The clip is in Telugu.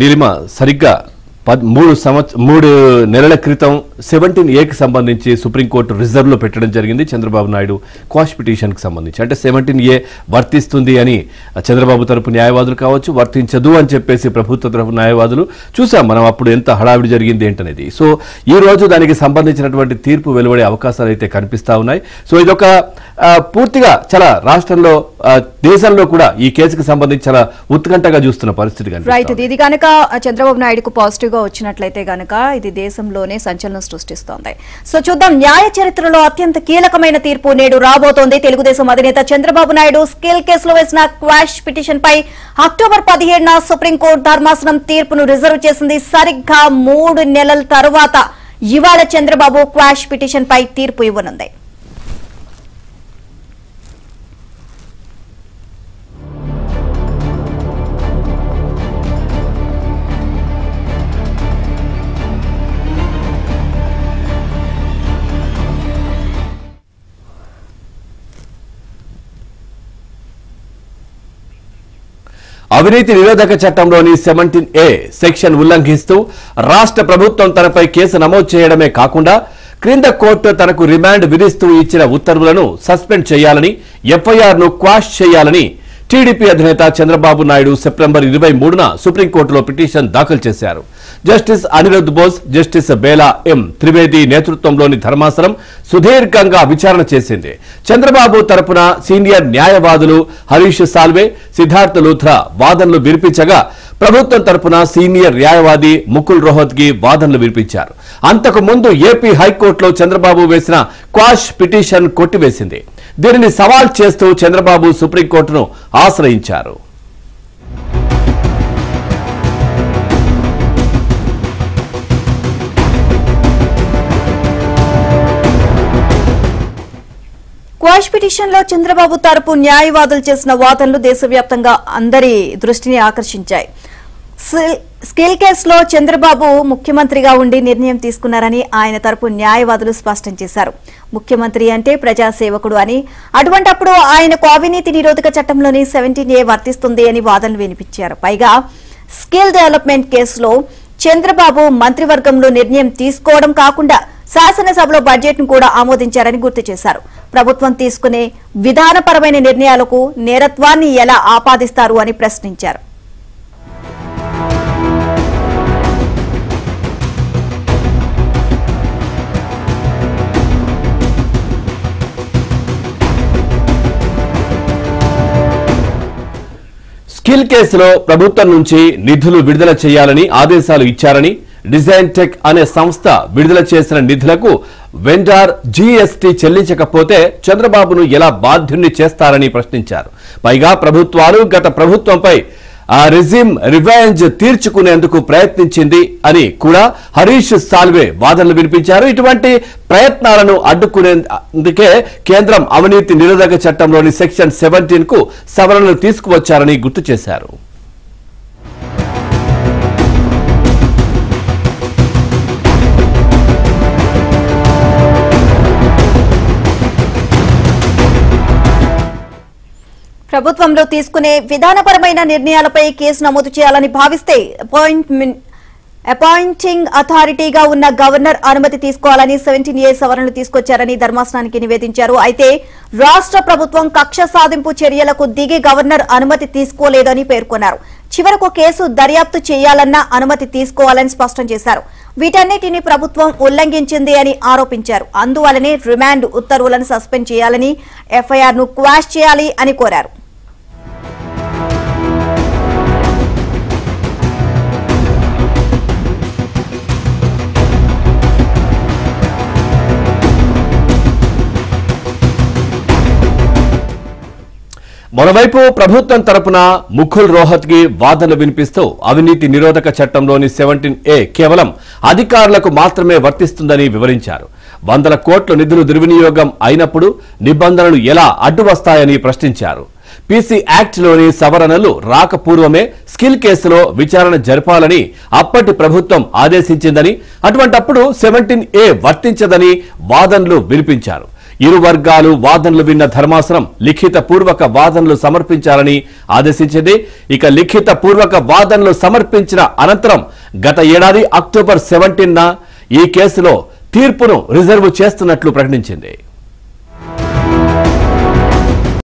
నీలిమ సరిగ్గా 3 నెలల క్రితం 17A కి సంబంధించి సుప్రీంకోర్టు రిజర్వ్ లో పెట్టడం జరిగింది చంద్రబాబు నాయుడు క్వాష్ పిటిషన్ కి సంబంధించి అంటే 17A వర్తిస్తుంది అని చంద్రబాబు తరపు న్యాయవాదులు కావచ్చు వర్తించదు అని చెప్పేసి ప్రభుత్వ తరపు న్యాయవాదులు చూసాం మనం అప్పుడు ఎంత హడావిడి జరిగింది ఏంటనేది సో ఈ రోజు దానికి సంబంధించినటువంటి తీర్పు వెలువడే అవకాశాలు అయితే కనిపిస్తా ఉన్నాయి సో ఇదొక పూర్తిగా చాలా రాష్ట్రంలో దేశంలో కూడా ఈ కేసుకు సంబంధించి చాలా ఉత్కంఠగా చూస్తున్న పరిస్థితి కనిపిస్తుంది ఇది గనుక చంద్రబాబు నాయుడుకు పాజిటివ్ గా వచ్చినట్లయితే గనుక ఇది దేశంలోనే సంచలనం సృష్టిస్తోంది సో చూద్దాం న్యాయ చరిత్రలో అత్యంత కీలకమైన తీర్పు నేడు రాబోతోంది తెలుగుదేశం అధినేత చంద్రబాబు నాయుడు స్కిల్ కేసులో వేసిన క్వాష్ పిటిషన్ పై అక్టోబర్ 17న సుప్రీంకోర్టు ధర్మాసనం తీర్పును రిజర్వ్ చేసింది సరిగ్గా 3 నెలల తరువాత ఇవాళ చంద్రబాబు క్వాష్ పిటిషన్ పై తీర్పు ఇవ్వనుంది అవినీతి నిరోధక చట్టంలోని 17A సెక్షన్ ఉల్లంఘిస్తూ రాష్ట్ర ప్రభుత్వం తనపై కేసు నమోదు చేయడమే కాకుండా క్రింద కోర్టు తనకు రిమాండ్ విధిస్తూ ఇచ్చిన ఉత్తర్వులను సస్పెండ్ చేయాలని ఎఫ్ఐఆర్ ను క్వాష్ చేయాలని టీడీపీ అధినేత చంద్రబాబు నాయుడు సెప్టెంబర్ 23న సుప్రీంకోర్టులో పిటిషన్ దాఖలు చేశారు జస్టిస్ అనిరుద్ బోస్ జస్టిస్ బేలా ఎం త్రివేది నేతృత్వంలోని ధర్మాసనం సుదీర్ఘంగా విచారణ చేసింది చంద్రబాబు తరపున సీనియర్ న్యాయవాదులు హరీష్ సాల్వే సిద్ధార్థ్ లూథ్రా వాదనలు వినిపించగా ప్రభుత్వం తరపున సీనియర్ న్యాయవాది ముకుల్ రోహత్గి వాదనలు వినిపించారు అంతకు ముందు ఏపీ హైకోర్టులో చంద్రబాబు వేసిన క్వాష్ పిటిషన్ కొట్టివేసింది దీనిని సవాల్ చేస్తూ చంద్రబాబు సుప్రీంకోర్టును ఆశ్రయించారు క్వాష్ పిటిషన్ లో చంద్రబాబు తరపు న్యాయవాదులు చేసిన వాదనలు దేశవ్యాప్తంగా అందరి దృష్టిని ఆకర్షించాయి స్కిల్ కేసులో చంద్రబాబు ముఖ్యమంత్రిగా ఉండి నిర్ణయం తీసుకున్నారని ఆయన తరపు న్యాయవాదులు స్పష్టం చేశారు ముఖ్యమంత్రి అంటే ప్రజాసేవకుడు అని అటువంటప్పుడు ఆయనకు అవినీతి నిరోధక చట్టంలోని 17A వర్తిస్తుంది అని వాదనలు వినిపించారు పైగా స్కిల్ డెవలప్మెంట్ కేసులో చంద్రబాబు మంత్రివర్గంలో నిర్ణయం తీసుకోవడం కాకుండా శాసనసభలో బడ్జెట్ ను కూడా ఆమోదించారని గుర్తు చేశారు ప్రభుత్వం తీసుకునే విధానపరమైన నిర్ణయాలకు నేరత్వాన్ని ఎలా ఆపాదిస్తారు అని ప్రశ్నించారు స్కిల్ కేసులో ప్రభుత్వం నుంచి నిధులు విడుదల చేయాలని ఆదేశాలు ఇచ్చారని డిజైన్ టెక్ అనే సంస్థ విడుదల చేసిన నిధులకు వెండార్ జీఎస్టీ చెల్లించకపోతే చంద్రబాబును ఎలా బాధ్యుణ్ణి చేస్తారని ప్రశ్నించారు పైగా ప్రభుత్వాలు గత ప్రభుత్వంపై రెజిమ్ రివెంజ్ తీర్చుకునేందుకు ప్రయత్నించింది అని కూడా హరీష్ సాల్వే వాదనలు వినిపించారు ఇటువంటి ప్రయత్నాలను అడ్డుకునేందుకే కేంద్రం అవినీతి నిరోధక చట్టంలోని సెక్షన్ 17కు సవరణలు తీసుకువచ్చారని గుర్తు చేశారు ప్రభుత్వంలో తీసుకునే విధానపరమైన నిర్ణయాలపై కేసు నమోదు చేయాలని భావిస్తే అపాయింటింగ్ అథారిటీగా ఉన్న గవర్నర్ అనుమతి తీసుకోవాలని 17A సవరణలు తీసుకొచ్చారని ధర్మాసనానికి నివేదించారు అయితే రాష్ట్ర ప్రభుత్వం కక్ష సాధింపు చర్యలకు దిగి గవర్నర్ అనుమతి తీసుకోలేదని పేర్కొన్నారు చివరకు కేసు దర్యాప్తు చేయాలన్న అనుమతి తీసుకోవాలని స్పష్టం చేశారు వీటన్నిటిని ప్రభుత్వం ఉల్లంఘించింది అని ఆరోపించారు అందువల్లనే రిమాండ్ ఉత్తర్వులను సస్పెండ్ చేయాలని ఎఫ్ఐఆర్ ను క్వాష్ చేయాలి అని కోరారు మరోవైపు ప్రభుత్వం తరపున ముకుల్ రోహత్గి వాదనలు వినిపిస్తూ అవినీతి నిరోధక చట్టంలోని 17A కేవలం అధికారులకు మాత్రమే వర్తిస్తుందని వివరించారు 100 కోట్ల నిధులు దుర్వినియోగం అయినప్పుడు నిబంధనలు ఎలా అడ్డు వస్తాయని ప్రశ్నించారు పీసీ యాక్ట్లోని సవరణలు రాకపూర్వమే స్కిల్ కేసులో విచారణ జరపాలని అప్పటి ప్రభుత్వం ఆదేశించిందని అటువంటప్పుడు 17A వర్తించదని వాదనలు వినిపించారు ఇరు వర్గాలు వాదనలు విన్న ధర్మాసనం లిఖిత పూర్వక వాదనలు సమర్పించాలని ఆదేశించింది. ఇక లిఖిత పూర్వక వాదనలు సమర్పించిన అనంతరం గత ఏడాది అక్టోబర్ 17న ఈ కేసులో తీర్పును రిజర్వ్ చేస్తున్నట్లు ప్రకటించింది.